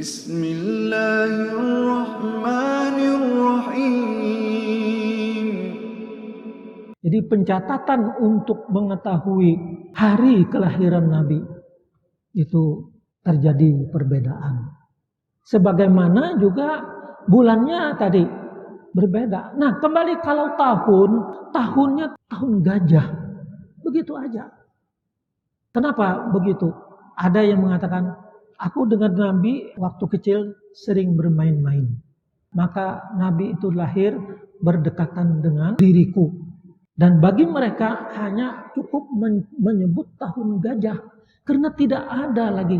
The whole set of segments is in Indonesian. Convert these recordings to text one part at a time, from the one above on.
Bismillahirrahmanirrahim. Jadi pencatatan untuk mengetahui hari kelahiran Nabi itu terjadi perbedaan. Sebagaimana juga bulannya tadi berbeda. Nah, kembali kalau tahunnya tahun gajah. Begitu aja. Kenapa begitu? Ada yang mengatakan, aku dengan Nabi waktu kecil sering bermain-main. Maka Nabi itu lahir berdekatan dengan diriku. Dan bagi mereka hanya cukup menyebut tahun gajah. Karena tidak ada lagi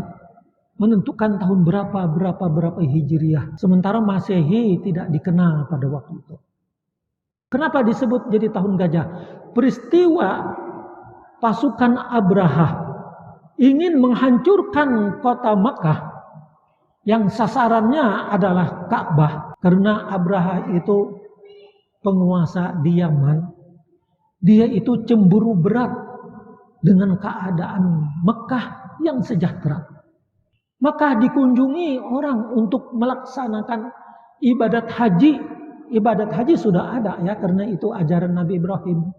menentukan tahun berapa Hijriah. Sementara Masehi tidak dikenal pada waktu itu. Kenapa disebut jadi tahun gajah? Peristiwa pasukan Abraha ingin menghancurkan kota Makkah yang sasarannya adalah Ka'bah. Karena Abraha itu penguasa di Yaman. Dia itu cemburu berat dengan keadaan Mekah yang sejahtera. Maka dikunjungi orang untuk melaksanakan ibadat haji. Ibadat haji sudah ada ya, karena itu ajaran Nabi Ibrahim.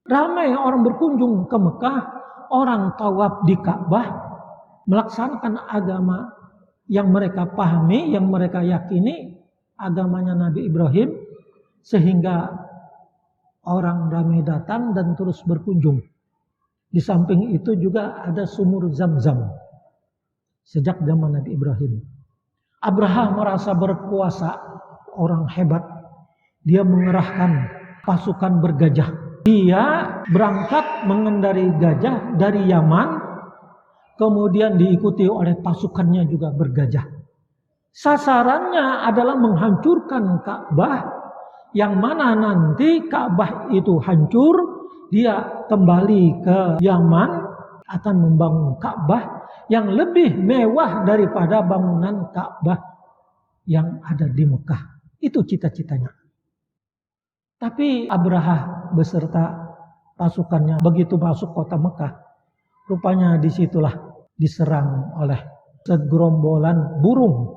Ramai orang berkunjung ke Mekah, orang tawaf di Ka'bah, melaksanakan agama yang mereka pahami, yang mereka yakini, agamanya Nabi Ibrahim, sehingga orang ramai datang dan terus berkunjung. Di samping itu juga ada sumur Zam-Zam. Sejak zaman Nabi Ibrahim. Abraha merasa berkuasa, orang hebat. Dia mengerahkan pasukan bergajah. Dia berangkat mengendari gajah dari Yaman. Kemudian diikuti oleh pasukannya juga bergajah. Sasarannya adalah menghancurkan Ka'bah. Yang mana nanti Ka'bah itu hancur, dia kembali ke Yaman, akan membangun Ka'bah yang lebih mewah daripada bangunan Ka'bah yang ada di Mekah. Itu cita-citanya. Tapi Abraha beserta pasukannya begitu masuk kota Mekah, rupanya disitulah diserang oleh segerombolan burung.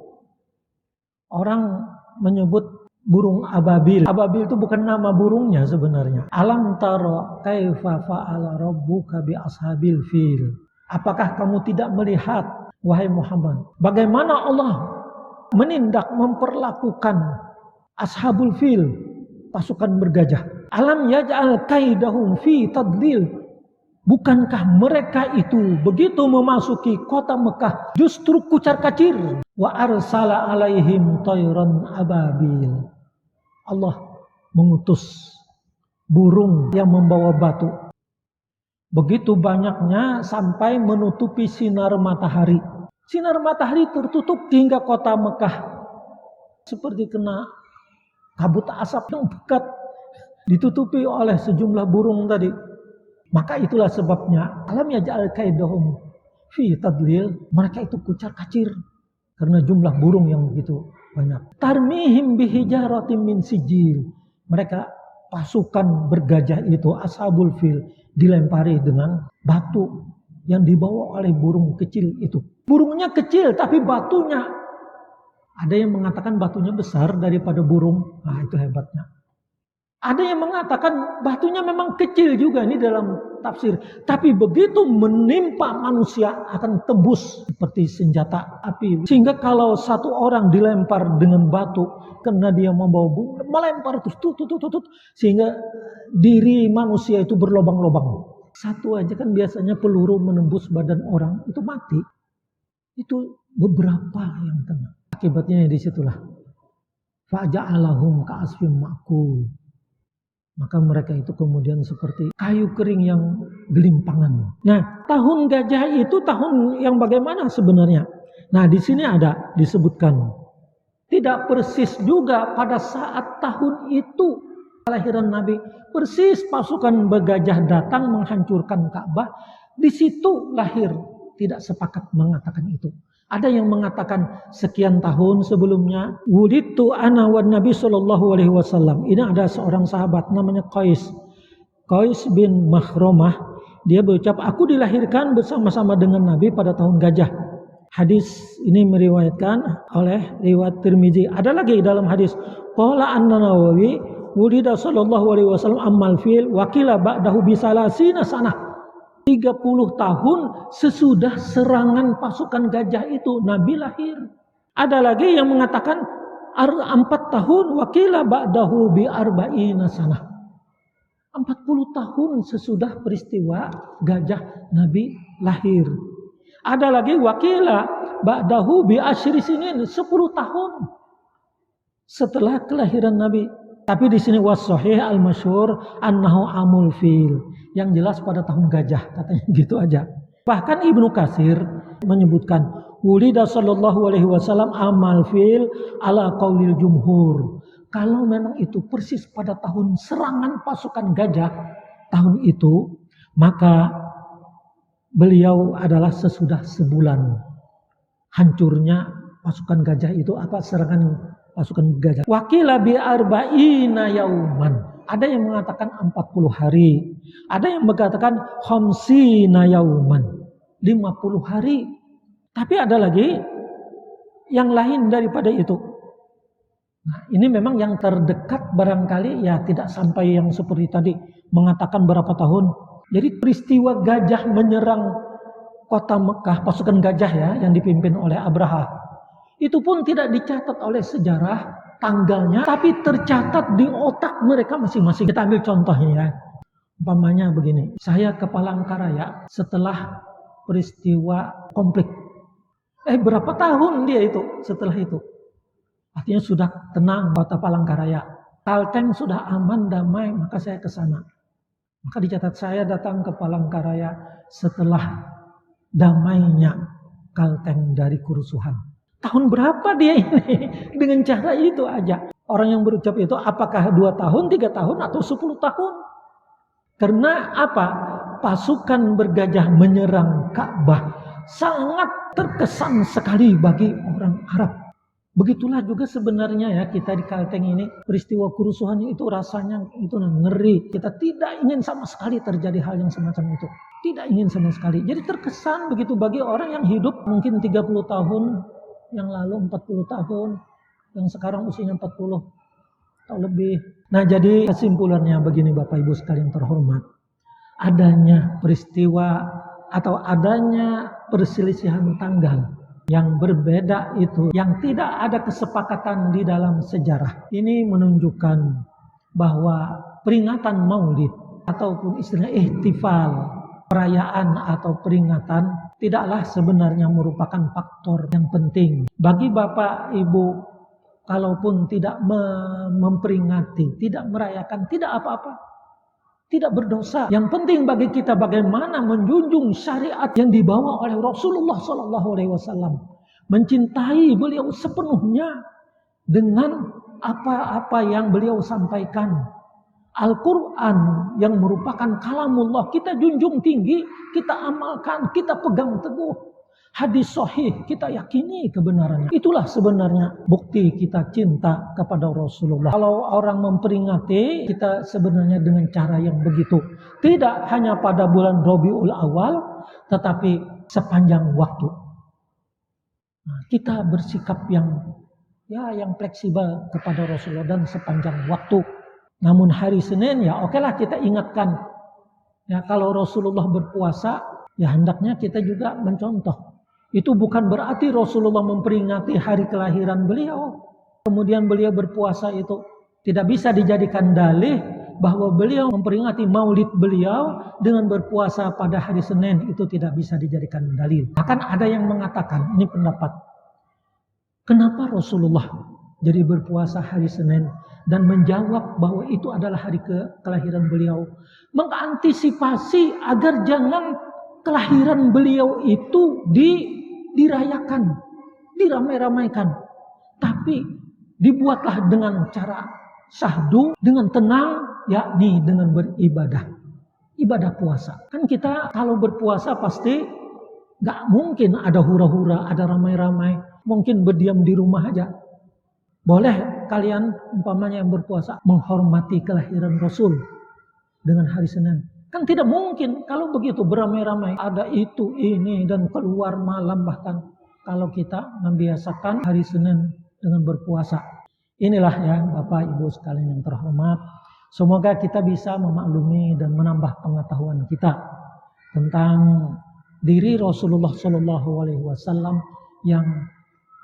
Orang menyebut burung ababil. Ababil itu bukan nama burungnya sebenarnya. Alam tara kaifa fa'ala rabbuka bi ashabil fil. Apakah kamu tidak melihat, wahai Muhammad, bagaimana Allah menindak, memperlakukan ashabul fil, pasukan bergajah. Alam yaj'al kaidahum fi tadlil. Bukankah mereka itu begitu memasuki kota Mekah justru kucar-kacir? Wa arsala alaihim tayran ababil. Allah mengutus burung yang membawa batu. Begitu banyaknya sampai menutupi sinar matahari. Sinar matahari tertutup hingga kota Mekah seperti kena kabut asap yang pekat, ditutupi oleh sejumlah burung tadi. Maka itulah sebabnya alam yaj'al kaidahum fi tadlil. Mereka itu kucar-kacir karena jumlah burung yang begitu banyak. Tarmihim bihijaratin min sijil. Mereka pasukan bergajah itu, ashabul fil, dilempari dengan batu yang dibawa oleh burung kecil itu. Burungnya kecil tapi batunya, ada yang mengatakan batunya besar daripada burung. Nah, itu hebatnya. Ada yang mengatakan batunya memang kecil juga, ini dalam tafsir. Tapi begitu menimpa manusia akan tembus seperti senjata api. Sehingga kalau satu orang dilempar dengan batu, karena dia membawa burung, melempar terus tutut. Sehingga diri manusia itu berlobang-lobang. Satu aja kan biasanya peluru menembus badan orang, itu mati. Itu beberapa yang kena. Akibatnya disitulah. Fa'ja'alahum ka'asfim ma'kul. Maka mereka itu kemudian seperti kayu kering yang gelimpangan. Nah, tahun gajah itu tahun yang bagaimana sebenarnya? Nah, di sini ada disebutkan. Tidak persis juga pada saat tahun itu kelahiran Nabi. Persis pasukan bergajah datang menghancurkan Ka'bah. Di situ lahir. Tidak sepakat mengatakan itu. Ada yang mengatakan sekian tahun sebelumnya, wulidtu ana wan Nabi sallallahu alaihi wasallam. Ini ada seorang sahabat namanya Qais bin Mahromah. Dia berucap, aku dilahirkan bersama-sama dengan Nabi pada tahun gajah. Hadis ini meriwayatkan oleh riwayat Tirmizi. Ada lagi dalam hadis qala an-Nawawi wulida sallallahu alaihi wasallam ammal fil wa qila ba'dahu bi salasina sanah. 30 tahun sesudah serangan pasukan gajah itu Nabi lahir. Ada lagi yang mengatakan 4 tahun wa qila ba'dahu bi arba'ina sanah. 40 tahun sesudah peristiwa gajah Nabi lahir. Ada lagi wakila ba'dahu bi asyri sinin, 10 tahun setelah kelahiran Nabi. Tapi di sini was-sahih al-masyhur annahu amul fil. Yang jelas pada tahun gajah, katanya gitu aja. Bahkan Ibnu Katsir menyebutkan wulida sallallahu alaihi wasallam amal fil ala qaulil jumhur. Kalau memang itu persis pada tahun serangan pasukan gajah tahun itu, maka beliau adalah sesudah sebulan hancurnya pasukan gajah itu, serangan pasukan gajah. Wakila bi arba'ina yauman. Ada yang mengatakan 40 hari. Ada yang mengatakan khamsina yauman. 50 hari. Tapi ada lagi yang lain daripada itu. Nah, ini memang yang terdekat barangkali ya tidak sampai yang seperti tadi mengatakan berapa tahun. Jadi peristiwa gajah menyerang kota Mekah, pasukan gajah ya yang dipimpin oleh Abraha. Itu pun tidak dicatat oleh sejarah tanggalnya, tapi tercatat di otak mereka masing-masing. Kita ambil contohnya ya. Umpamanya begini, saya ke Palangkaraya setelah peristiwa konflik. Berapa tahun dia itu setelah itu? Artinya sudah tenang kota Palangkaraya. Kalteng sudah aman, damai, maka saya ke sana. Maka dicatat saya datang ke Palangkaraya setelah damainya Kalteng dari kerusuhan. Tahun berapa dia ini? Dengan cara itu aja. Orang yang berucap itu apakah 2 tahun, 3 tahun, atau 10 tahun? Karena apa? Pasukan bergajah menyerang Ka'bah sangat terkesan sekali bagi orang Arab. Begitulah juga sebenarnya ya kita di Kalteng ini, peristiwa kerusuhannya itu rasanya itu ngeri. Kita tidak ingin sama sekali terjadi hal yang semacam itu. Tidak ingin sama sekali. Jadi terkesan begitu bagi orang yang hidup mungkin 30 tahun yang lalu, 40 tahun, yang sekarang usianya 40 atau lebih. Nah, jadi kesimpulannya begini Bapak Ibu sekalian terhormat. Adanya peristiwa atau adanya perselisihan tanggal yang berbeda itu, yang tidak ada kesepakatan di dalam sejarah. Ini menunjukkan bahwa peringatan maulid ataupun istilah ihtifal, perayaan atau peringatan tidaklah sebenarnya merupakan faktor yang penting. Bagi Bapak Ibu, kalaupun tidak memperingati, tidak merayakan, tidak apa-apa. Tidak berdosa. Yang penting bagi kita bagaimana menjunjung syariat yang dibawa oleh Rasulullah SAW, mencintai beliau sepenuhnya dengan apa-apa yang beliau sampaikan. Al-Quran yang merupakan kalamullah kita junjung tinggi, kita amalkan, kita pegang teguh. Hadis sahih kita yakini kebenarannya. Itulah sebenarnya bukti kita cinta kepada Rasulullah. Kalau orang memperingati kita sebenarnya dengan cara yang begitu. Tidak hanya pada bulan Rabiul Awal, tetapi sepanjang waktu. Nah, kita bersikap yang fleksibel kepada Rasulullah dan sepanjang waktu. Namun hari Senin ya okelah kita ingatkan. Ya kalau Rasulullah berpuasa, ya hendaknya kita juga mencontoh. Itu bukan berarti Rasulullah memperingati hari kelahiran beliau. Kemudian beliau berpuasa itu tidak bisa dijadikan dalih bahwa beliau memperingati maulid beliau dengan berpuasa pada hari Senin. Itu tidak bisa dijadikan dalil. Bahkan ada yang mengatakan, ini pendapat, kenapa Rasulullah jadi berpuasa hari Senin dan menjawab bahwa itu adalah hari kelahiran beliau. Mengantisipasi agar jangan kelahiran beliau itu dirayakan, diramai-ramaikan. Tapi dibuatlah dengan cara syahdu, dengan tenang, yakni dengan beribadah. Ibadah puasa. Kan kita kalau berpuasa pasti gak mungkin ada hura-hura, ada ramai-ramai. Mungkin berdiam di rumah aja. Boleh kalian umpamanya yang berpuasa menghormati kelahiran Rasul dengan hari Senin. Kan tidak mungkin kalau begitu beramai-ramai ada itu ini dan keluar malam bahkan kalau kita membiasakan hari Senin dengan berpuasa. Inilah ya Bapak Ibu sekalian yang terhormat. Semoga kita bisa memaklumi dan menambah pengetahuan kita tentang diri Rasulullah SAW yang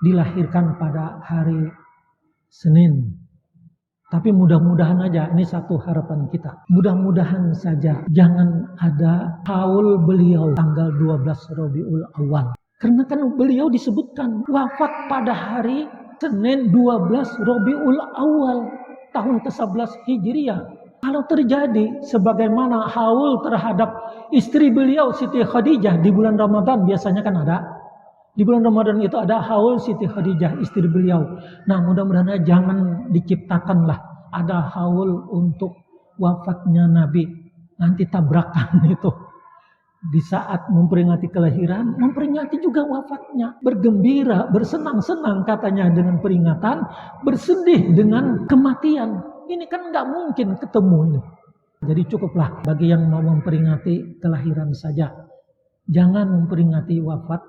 dilahirkan pada hari Senin. Tapi mudah-mudahan aja, ini satu harapan kita. Mudah-mudahan saja jangan ada haul beliau tanggal 12 Rabiul Awal. Karena kan beliau disebutkan wafat pada hari Senin 12 Rabiul Awal tahun ke-11 Hijriah. Kalau terjadi sebagaimana haul terhadap istri beliau Siti Khadijah di bulan Ramadan, biasanya kan ada. Di bulan Ramadan itu ada haul Siti Khadijah istri beliau. Nah, mudah-mudahan jangan diciptakanlah ada haul untuk wafatnya Nabi. Nanti tabrakan itu. Di saat memperingati kelahiran, memperingati juga wafatnya. Bergembira, bersenang-senang katanya dengan peringatan, bersedih dengan kematian. Ini kan nggak mungkin ketemu ini. Jadi cukuplah bagi yang mau memperingati kelahiran saja. Jangan memperingati wafat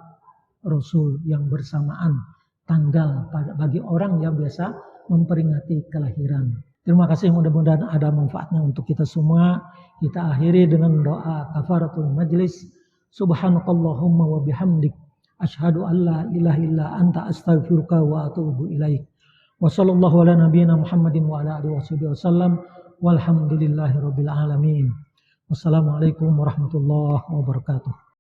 Rasul yang bersamaan tanggal bagi orang yang biasa memperingati kelahiran. Terima kasih, mudah-mudahan ada manfaatnya untuk kita semua. Kita akhiri dengan doa kafaratul majlis. Subhanakallahumma wa bihamdik asyhadu an la ilaha illa anta astaghfiruka wa atubu ilaik. Wa sallallahu ala nabiyyina Muhammadin wa ala alihi wasallam. Walhamdulillahirabbil alamin. Wassalamualaikum warahmatullahi wabarakatuh.